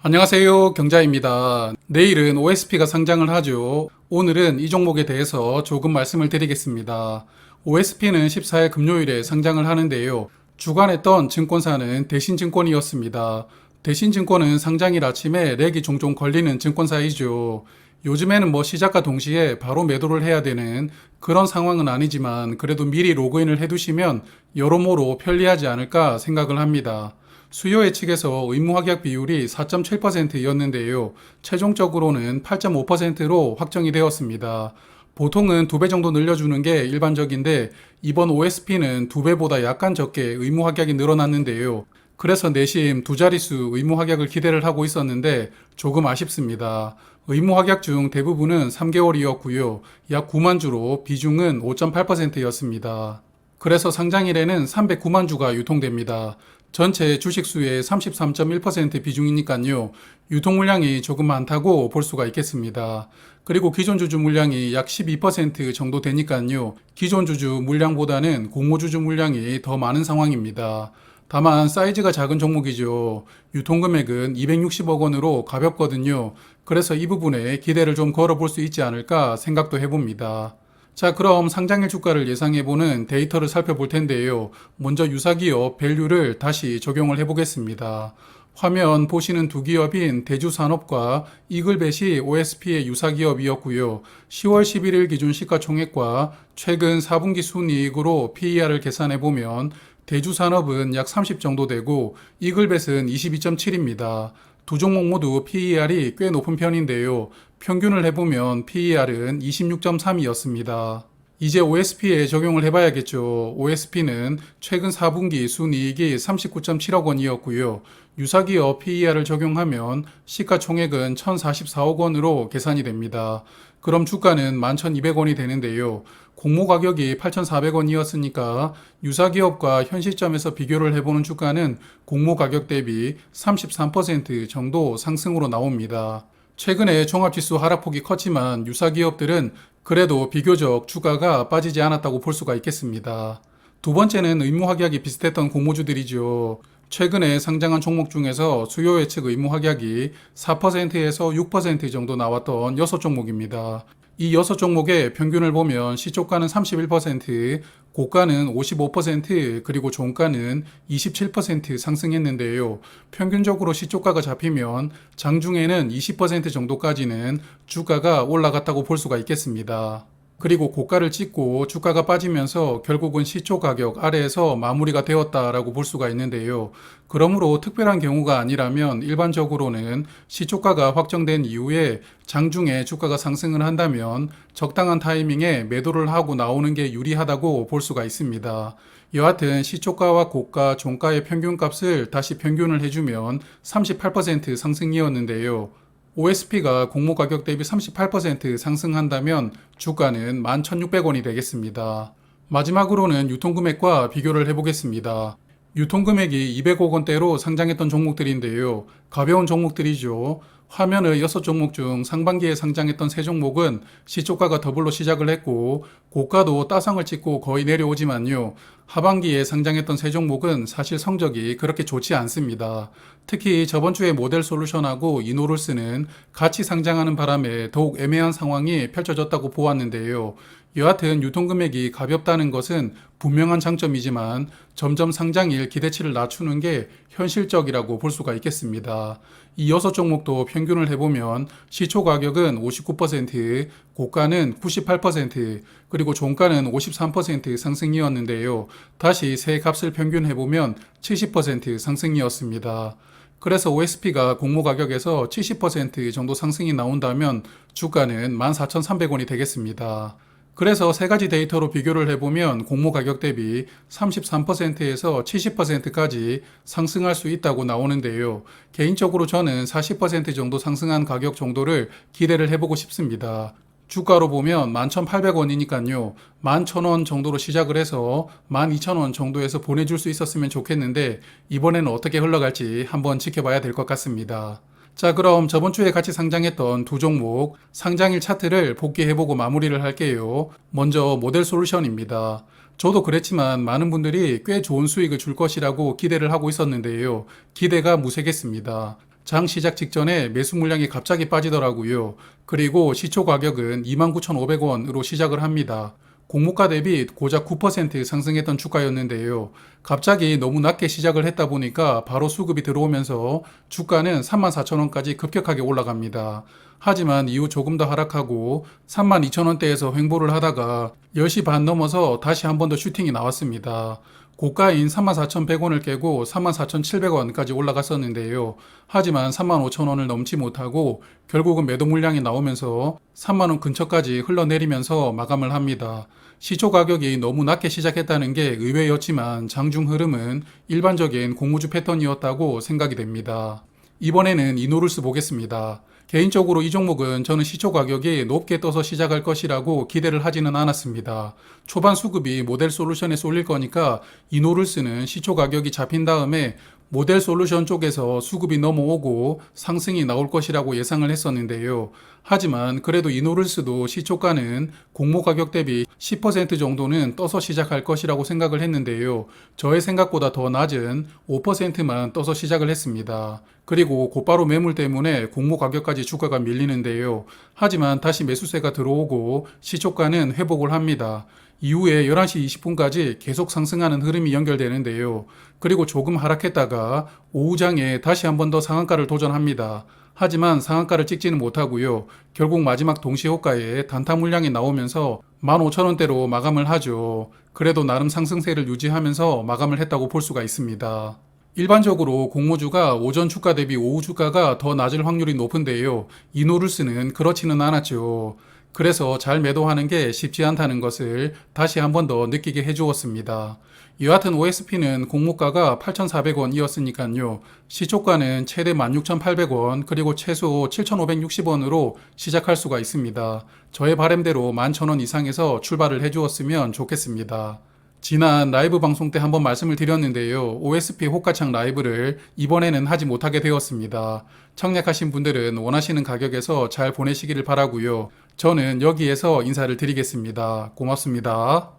안녕하세요. 경자입니다. 내일은 OSP가 상장을 하죠. 오늘은 이 종목에 대해서 조금 말씀을 드리겠습니다. OSP는 14일 금요일에 상장을 하는데요. 주관했던 증권사는 대신증권이었습니다. 대신증권은 상장일 아침에 렉이 종종 걸리는 증권사이죠. 요즘에는 시작과 동시에 바로 매도를 해야 되는 그런 상황은 아니지만 그래도 미리 로그인을 해두시면 여러모로 편리하지 않을까 생각을 합니다. 수요 예측에서 의무 확약 비율이 4.7%였는데요. 최종적으로는 8.5%로 확정이 되었습니다. 보통은 2배 정도 늘려주는 게 일반적인데 이번 OSP는 2배보다 약간 적게 의무 확약이 늘어났는데요. 그래서 내심 두 자릿수 의무 확약을 기대를 하고 있었는데 조금 아쉽습니다. 의무 확약 중 대부분은 3개월이었고요. 약 9만 주로 비중은 5.8%였습니다. 그래서 상장일에는 309만 주가 유통됩니다. 전체 주식수의 33.1% 비중이니까요. 유통 물량이 조금 많다고 볼 수가 있겠습니다. 그리고 기존 주주 물량이 약 12% 정도 되니까요. 기존 주주 물량보다는 공모주주 물량이 더 많은 상황입니다. 다만 사이즈가 작은 종목이죠. 유통금액은 260억 원으로 가볍거든요. 그래서 이 부분에 기대를 좀 걸어볼 수 있지 않을까 생각도 해봅니다. 자, 그럼 상장일 주가를 예상해보는 데이터를 살펴볼 텐데요. 먼저 유사기업 밸류를 다시 적용을 해보겠습니다. 화면 보시는 두 기업인 대주산업과 이글벳이 OSP의 유사기업이었고요. 10월 11일 기준 시가총액과 최근 4분기 순이익으로 PER을 계산해보면 대주산업은 약 30 정도 되고 이글벳은 22.7입니다. 두 종목 모두 PER이 꽤 높은 편인데요. 평균을 해보면 PER은 26.3이었습니다. 이제 OSP에 적용을 해봐야겠죠. OSP는 최근 4분기 순이익이 39.7억 원이었고요. 유사기업 PER을 적용하면 시가총액은 1,044억 원으로 계산이 됩니다. 그럼 주가는 11,200원이 되는데요. 공모 가격이 8,400원이었으니까 유사기업과 현 시점에서 비교를 해보는 주가는 공모 가격 대비 33% 정도 상승으로 나옵니다. 최근에 종합지수 하락폭이 컸지만 유사기업들은 그래도 비교적 주가가 빠지지 않았다고 볼 수가 있겠습니다. 두 번째는 의무 확약이 비슷했던 공모주들이죠. 최근에 상장한 종목 중에서 수요 예측 의무 확약이 4%에서 6% 정도 나왔던 6종목입니다. 이 6종목의 평균을 보면 시초가는 31%, 고가는 55%, 그리고 종가는 27% 상승했는데요. 평균적으로 시초가가 잡히면 장중에는 20% 정도까지는 주가가 올라갔다고 볼 수가 있겠습니다. 그리고 고가를 찍고 주가가 빠지면서 결국은 시초 가격 아래에서 마무리가 되었다라고 볼 수가 있는데요. 그러므로 특별한 경우가 아니라면 일반적으로는 시초가가 확정된 이후에 장중에 주가가 상승을 한다면 적당한 타이밍에 매도를 하고 나오는 게 유리하다고 볼 수가 있습니다. 여하튼 시초가와 고가, 종가의 평균값을 다시 평균을 해주면 38% 상승이었는데요. OSP가 공모 가격 대비 38% 상승한다면 주가는 11,600원이 되겠습니다. 마지막으로는 유통금액과 비교를 해보겠습니다. 유통금액이 200억 원대로 상장했던 종목들인데요. 가벼운 종목들이죠. 화면의 6종목 중 상반기에 상장했던 3종목은 시초가가 더블로 시작을 했고 고가도 따상을 찍고 거의 내려오지만요. 하반기에 상장했던 3종목은 사실 성적이 그렇게 좋지 않습니다. 특히 저번 주에 모델 솔루션하고 이노룰스는 같이 상장하는 바람에 더욱 애매한 상황이 펼쳐졌다고 보았는데요. 여하튼 유통금액이 가볍다는 것은 분명한 장점이지만 점점 상장일 기대치를 낮추는 게 현실적이라고 볼 수가 있겠습니다. 이 6종목도 평균을 해보면 시초 가격은 59%, 고가는 98%, 그리고 종가는 53% 상승이었는데요. 다시 세 값을 평균해보면 70% 상승이었습니다. 그래서 OSP가 공모 가격에서 70% 정도 상승이 나온다면 주가는 14,300원이 되겠습니다. 그래서 세 가지 데이터로 비교를 해보면 공모 가격 대비 33%에서 70%까지 상승할 수 있다고 나오는데요. 개인적으로 저는 40% 정도 상승한 가격 정도를 기대를 해보고 싶습니다. 주가로 보면 11,800원이니까요. 11,000원 정도로 시작을 해서 12,000원 정도에서 보내줄 수 있었으면 좋겠는데 이번에는 어떻게 흘러갈지 한번 지켜봐야 될 것 같습니다. 자, 그럼 저번 주에 같이 상장했던 두 종목 상장일 차트를 복귀해보고 마무리를 할게요. 먼저 모델 솔루션입니다. 저도 그랬지만 많은 분들이 꽤 좋은 수익을 줄 것이라고 기대를 하고 있었는데요. 기대가 무색했습니다. 장 시작 직전에 매수 물량이 갑자기 빠지더라고요. 그리고 시초 가격은 29,500원으로 시작을 합니다. 공모가 대비 고작 9% 상승했던 주가였는데요. 갑자기 너무 낮게 시작을 했다 보니까 바로 수급이 들어오면서 주가는 34,000원까지 급격하게 올라갑니다. 하지만 이후 조금 더 하락하고 32,000원대에서 횡보를 하다가 10시 반 넘어서 다시 한 번 더 슈팅이 나왔습니다. 고가인 34,100원을 깨고 34,700원까지 올라갔었는데요. 하지만 35,000원을 넘지 못하고 결국은 매도 물량이 나오면서 3만원 근처까지 흘러내리면서 마감을 합니다. 시초 가격이 너무 낮게 시작했다는 게 의외였지만 장중 흐름은 일반적인 공모주 패턴이었다고 생각이 됩니다. 이번에는 이노룰스 보겠습니다. 개인적으로 이 종목은 저는 시초 가격이 높게 떠서 시작할 것이라고 기대를 하지는 않았습니다. 초반 수급이 모델 솔루션에 쏠릴 거니까 이노룰스는 시초 가격이 잡힌 다음에 모델 솔루션 쪽에서 수급이 넘어오고 상승이 나올 것이라고 예상을 했었는데요. 하지만 그래도 이노룰스도 시초가는 공모 가격 대비 10% 정도는 떠서 시작할 것이라고 생각을 했는데요. 저의 생각보다 더 낮은 5%만 떠서 시작을 했습니다. 그리고 곧바로 매물 때문에 공모 가격까지 주가가 밀리는데요. 하지만 다시 매수세가 들어오고 시초가는 회복을 합니다. 이후에 11시 20분까지 계속 상승하는 흐름이 연결되는데요. 그리고 조금 하락했다가 오후장에 다시 한 번 더 상한가를 도전합니다. 하지만 상한가를 찍지는 못하고요. 결국 마지막 동시호가에 단타 물량이 나오면서 15,000원대로 마감을 하죠. 그래도 나름 상승세를 유지하면서 마감을 했다고 볼 수가 있습니다. 일반적으로 공모주가 오전 주가 대비 오후 주가가 더 낮을 확률이 높은데요. 이노룰스는 그렇지는 않았죠. 그래서 잘 매도하는 게 쉽지 않다는 것을 다시 한 번 더 느끼게 해주었습니다. 여하튼 OSP는 공모가가 8,400원이었으니까요. 시초가는 최대 16,800원 그리고 최소 7,560원으로 시작할 수가 있습니다. 저의 바람대로 11,000원 이상에서 출발을 해주었으면 좋겠습니다. 지난 라이브 방송 때 한번 말씀을 드렸는데요. OSP 호가창 라이브를 이번에는 하지 못하게 되었습니다. 청약하신 분들은 원하시는 가격에서 잘 보내시기를 바라고요. 저는 여기에서 인사를 드리겠습니다. 고맙습니다.